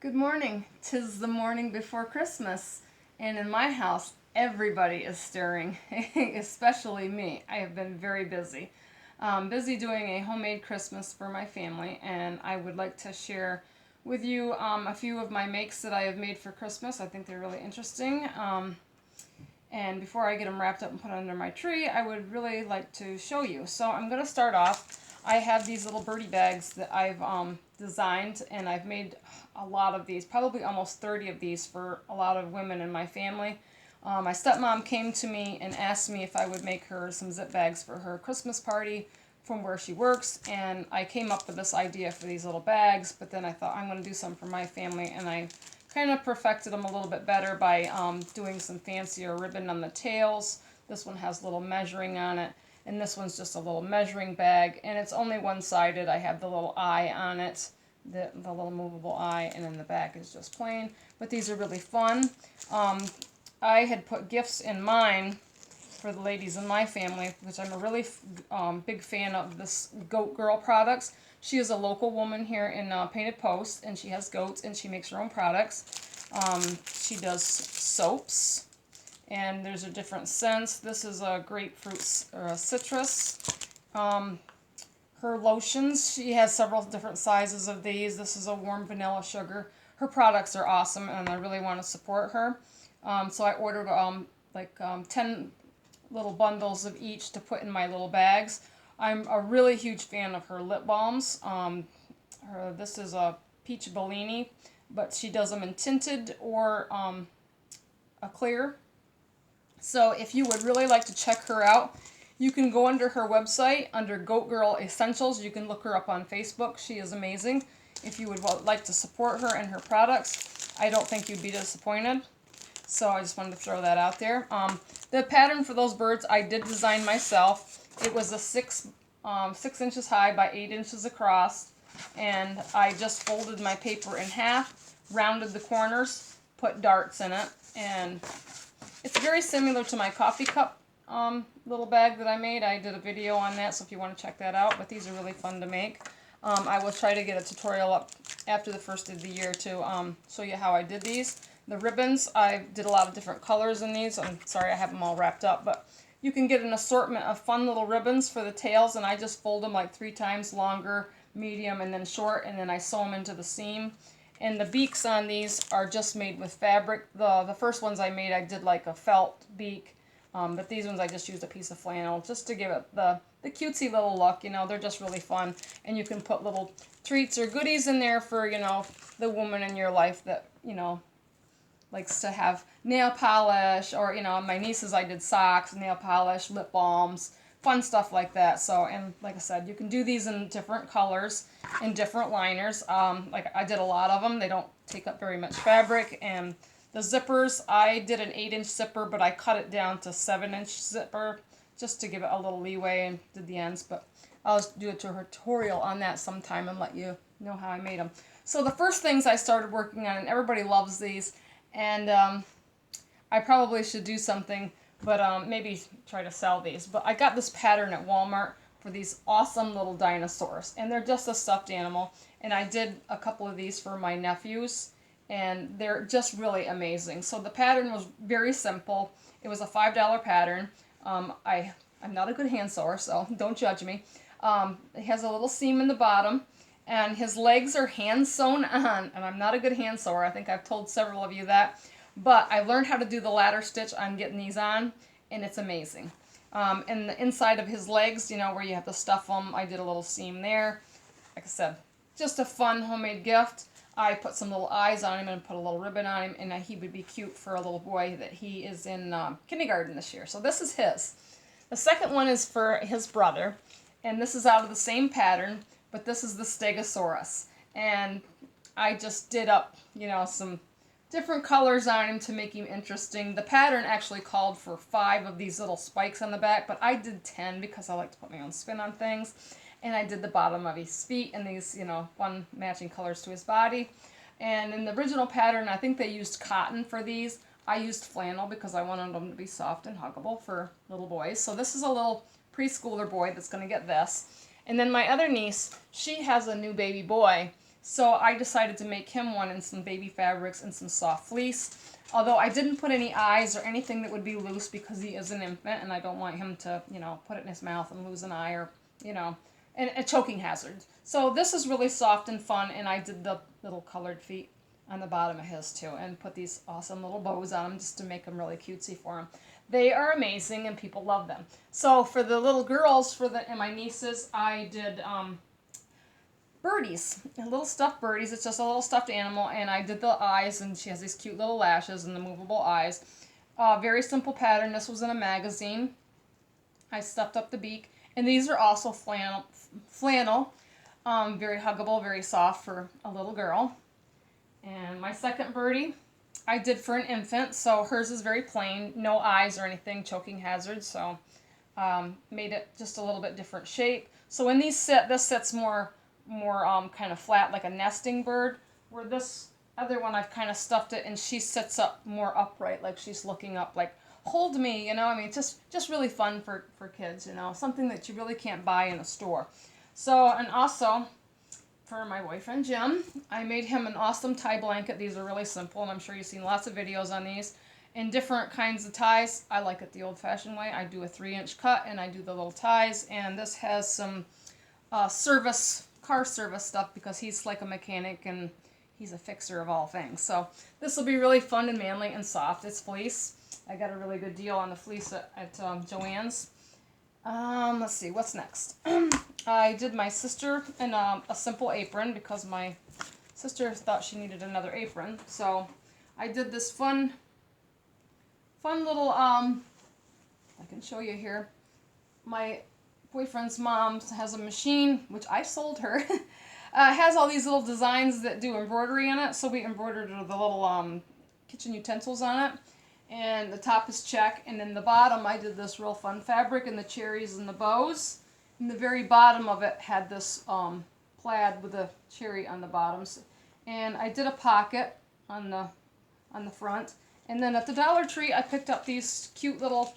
Good morning. 'Tis the morning before Christmas, and in my house, everybody is stirring, especially me. I have been very busy. Busy doing a homemade Christmas for my family, and I would like to share with you a few of my makes that I have made for Christmas. I think they're really interesting. And before I get them wrapped up and put under my tree, I would really like to show you. So I'm going to start off. I have these little birdie bags that I've designed, and I've made a lot of these, probably almost 30 of these for a lot of women in my family. My stepmom came to me and asked me if I would make her some zip bags for her Christmas party from where she works, and I came up with this idea for these little bags, but then I thought I'm going to do some for my family, and I kind of perfected them a little bit better by doing some fancier ribbon on the tails. This one has little measuring on it, and this one's just a little measuring bag, and it's only one-sided. I have the little eye on it, the little movable eye, and then the back is just plain. But these are really fun. I had put gifts in mine for the ladies in my family, which I'm a really big fan of this Goat Girl products. She is a local woman here in Painted Post, and she has goats, and she makes her own products. She does soaps, and there's a different scents. This is a grapefruit or a citrus. Her lotions, she has several different sizes of these. This is a warm vanilla sugar. Her products are awesome, and I really want to support her. So I ordered 10 little bundles of each to put in my little bags. I'm a really huge fan of her lip balms. This is a Peach Bellini, but she does them in tinted or a clear. So if you would really like to check her out, you can go under her website, under Goat Girl Essentials. You can look her up on Facebook. She is amazing. If you would like to support her and her products, I don't think you'd be disappointed. So I just wanted to throw that out there. The pattern for those birds I did design myself. It was a 6 inches high by 8 inches across, and I just folded my paper in half, rounded the corners, put darts in it, and it's very similar to my coffee cup little bag that I made. I did a video on that, so if you want to check that out, but these are really fun to make. I will try to get a tutorial up after the first of the year to show you how I did these. The ribbons, I did a lot of different colors in these. I'm sorry I have them all wrapped up, but you can get an assortment of fun little ribbons for the tails, and I just fold them like 3 times, longer, medium, and then short, and then I sew them into the seam. And the beaks on these are just made with fabric. The first ones I made, I did like a felt beak, but these ones I just used a piece of flannel just to give it the cutesy little look. You know, they're just really fun, and you can put little treats or goodies in there for, you know, the woman in your life that, you know, likes to have nail polish, or, you know, my nieces, I did socks, nail polish, lip balms, fun stuff like that. So, and like I said, you can do these in different colors, in different liners. Like I did a lot of them. They don't take up very much fabric. And the zippers, I did an 8-inch zipper, but I cut it down to 7-inch zipper just to give it a little leeway, and did the ends. But I'll do a tutorial on that sometime and let you know how I made them. So the first things I started working on, and everybody loves these, and I probably should do something, but maybe try to sell these. But I got this pattern at Walmart for these awesome little dinosaurs, and they're just a stuffed animal. And I did a couple of these for my nephews, and they're just really amazing. So the pattern was very simple. It was a $5 pattern. I'm not a good hand sewer, so don't judge me. It has a little seam in the bottom, and his legs are hand sewn on, and I'm not a good hand sewer. I think I've told several of you that, but I learned how to do the ladder stitch on getting these on, and it's amazing. And the inside of his legs, you know, where you have to stuff them, I did a little seam there. Like I said, just a fun homemade gift. I put some little eyes on him and put a little ribbon on him, and he would be cute for a little boy that he is in kindergarten this year. So this is his. The second one is for his brother, and this is out of the same pattern, but this is the Stegosaurus. And I just did up, you know, some different colors on him to make him interesting. The pattern actually called for 5 of these little spikes on the back, but I did 10 because I like to put my own spin on things. And I did the bottom of his feet and these, you know, fun matching colors to his body. And in the original pattern, I think they used cotton for these. I used flannel because I wanted them to be soft and huggable for little boys. So this is a little preschooler boy that's going to get this. And then my other niece, she has a new baby boy So I decided to make him one in some baby fabrics and some soft fleece. Although I didn't put any eyes or anything that would be loose because he is an infant and I don't want him to, put it in his mouth and lose an eye or, and a choking hazard. So this is really soft and fun, and I did the little colored feet on the bottom of his too and put these awesome little bows on them just to make them really cutesy for him. They are amazing and people love them. So for the little girls and my nieces, I did birdies, little stuffed birdies. It's just a little stuffed animal, and I did the eyes, and she has these cute little lashes and the movable eyes. Very simple pattern. This was in a magazine. I stuffed up the beak, and these are also flannel, very huggable, very soft for a little girl. And my second birdie, I did for an infant, so hers is very plain, no eyes or anything, choking hazard, so made it just a little bit different shape. So when these sit, this sits more kind of flat like a nesting bird, where this other one I've kind of stuffed it and she sits up more upright, like she's looking up, like, hold me, I mean, it's just really fun for kids, something that you really can't buy in a store. So, and also, for my boyfriend Jim, I made him an awesome tie blanket. These are really simple, and I'm sure you've seen lots of videos on these. In different kinds of ties. I like it the old-fashioned way. I do a 3-inch cut, and I do the little ties, and this has some car service stuff because he's like a mechanic, and he's a fixer of all things. So this will be really fun and manly and soft. It's fleece. I got a really good deal on the fleece at Joann's. Let's see, what's next? I did my sister in a simple apron because my sister thought she needed another apron. So I did this fun little, I can show you here. My boyfriend's mom has a machine, which I sold her. Has all these little designs that do embroidery on it. So we embroidered the little kitchen utensils on it. And the top is check, and then the bottom I did this real fun fabric and the cherries and the bows. And the very bottom of it had this plaid with a cherry on the bottoms. And I did a pocket on the front. And then at the Dollar Tree I picked up these cute little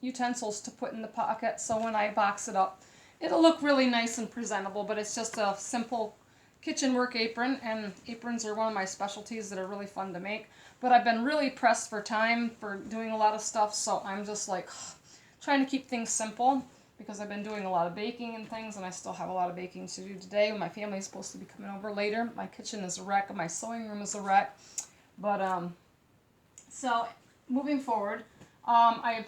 utensils to put in the pocket, so when I box it up it'll look really nice and presentable. But it's just a simple kitchen work apron, and aprons are one of my specialties that are really fun to make. But I've been really pressed for time for doing a lot of stuff, so I'm just like trying to keep things simple because I've been doing a lot of baking and things, and I still have a lot of baking to do today. My family's supposed to be coming over later. My kitchen is a wreck, and my sewing room is a wreck. But so moving forward, I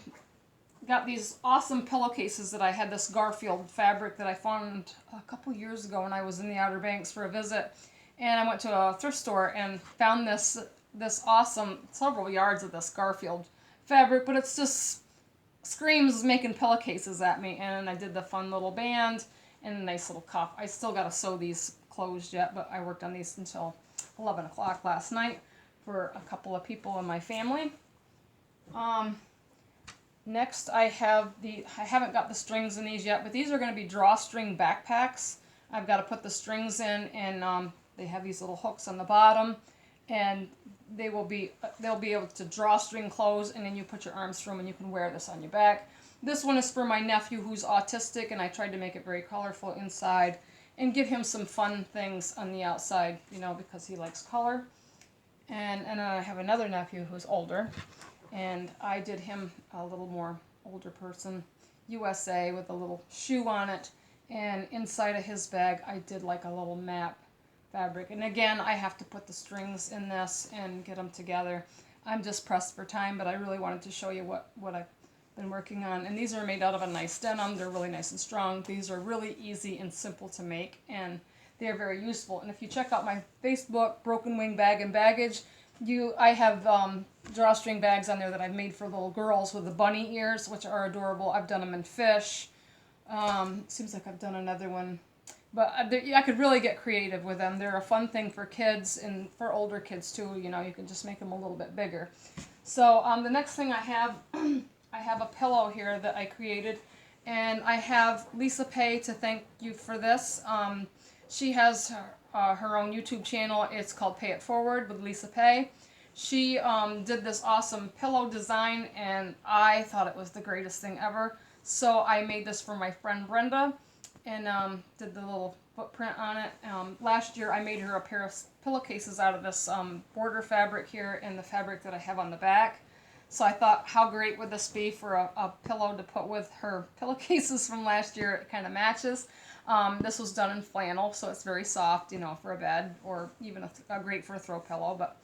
got these awesome pillowcases that I had this Garfield fabric that I found a couple years ago when I was in the Outer Banks for a visit. And I went to a thrift store and found this awesome, several yards of this Garfield fabric, but it's just screams making pillowcases at me. And I did the fun little band and a nice little cuff. I still got to sew these closed yet, but I worked on these until 11 o'clock last night for a couple of people in my family. Next I haven't got the strings in these yet, but these are going to be Drawstring Backpacks. I've got to put the strings in, and they have these little hooks on the bottom, and they'll be able to drawstring clothes, and then you put your arms through them and you can wear this on your back. This one is for my nephew who's autistic, and I tried to make it very colorful inside and give him some fun things on the outside, because he likes color. And I have another nephew who's older, and I did him a little more older person, USA, with a little shoe on it. And inside of his bag, I did like a little map fabric. And again, I have to put the strings in this and get them together. I'm just pressed for time, but I really wanted to show you what I've been working on. And these are made out of a nice denim. They're really nice and strong. These are really easy and simple to make, and they're very useful. And if you check out my Facebook, Broken Wing Bag and Baggage, I have drawstring bags on there that I've made for little girls with the bunny ears, which are adorable. I've done them in fish. Seems like I've done another one. But I could really get creative with them. They're a fun thing for kids and for older kids too. You can just make them a little bit bigger. So the next thing I have, I have a pillow here that I created. And I have Lisa Pay to thank you for this. She has her own YouTube channel. It's called Pay It Forward with Lisa Pay. She did this awesome pillow design, and I thought it was the greatest thing ever. So I made this for my friend Brenda, and did the little footprint on it. Last year I made her a pair of pillowcases out of this border fabric here and the fabric that I have on the back. So I thought, how great would this be for a pillow to put with her pillowcases from last year? It kind of matches. This was done in flannel, so it's very soft, you know, for a bed, or even great for a throw pillow, but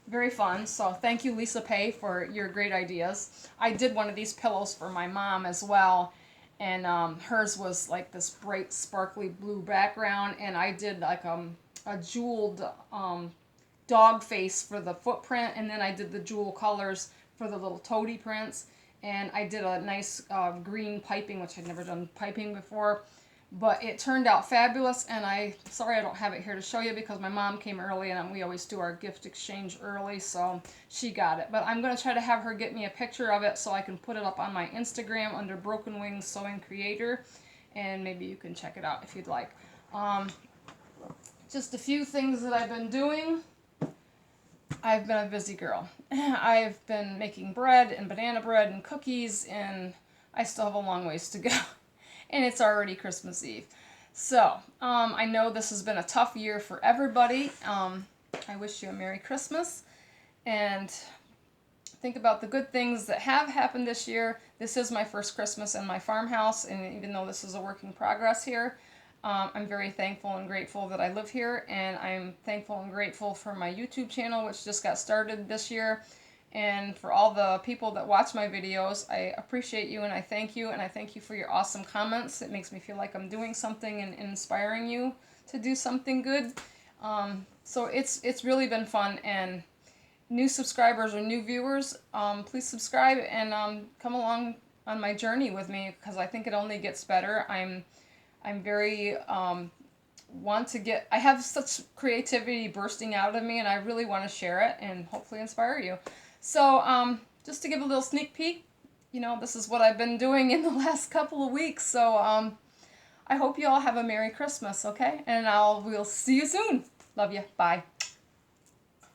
very fun. So thank you, Lisa Pay, for your great ideas. I did one of these pillows for my mom as well, and hers was like this bright, sparkly blue background, and I did like a jeweled dog face for the footprint, and then I did the jewel colors for the little toady prints, and I did a nice green piping, which I'd never done piping before, but it turned out fabulous. And sorry I don't have it here to show you because my mom came early, and we always do our gift exchange early, so she got it. But I'm going to try to have her get me a picture of it so I can put it up on my Instagram under Broken Wings Sewing Creator, and maybe you can check it out if you'd like. Just a few things that I've been doing. I've been a busy girl. I've been making bread and banana bread and cookies, and I still have a long ways to go. And it's already Christmas Eve. So, I know this has been a tough year for everybody. I wish you a Merry Christmas. And think about the good things that have happened this year. This is my first Christmas in my farmhouse, and even though this is a work in progress here, I'm very thankful and grateful that I live here, and I'm thankful and grateful for my YouTube channel, which just got started this year, and for all the people that watch my videos. I appreciate you, and I thank you, and I thank you for your awesome comments. It makes me feel like I'm doing something and inspiring you to do something good. So it's really been fun, and new subscribers or new viewers, please subscribe and come along on my journey with me, because I think it only gets better. I'm very, I have such creativity bursting out of me, and I really want to share it and hopefully inspire you. So, just to give a little sneak peek, you know, this is what I've been doing in the last couple of weeks. So, I hope you all have a Merry Christmas, okay? And we'll see you soon. Love you. Bye.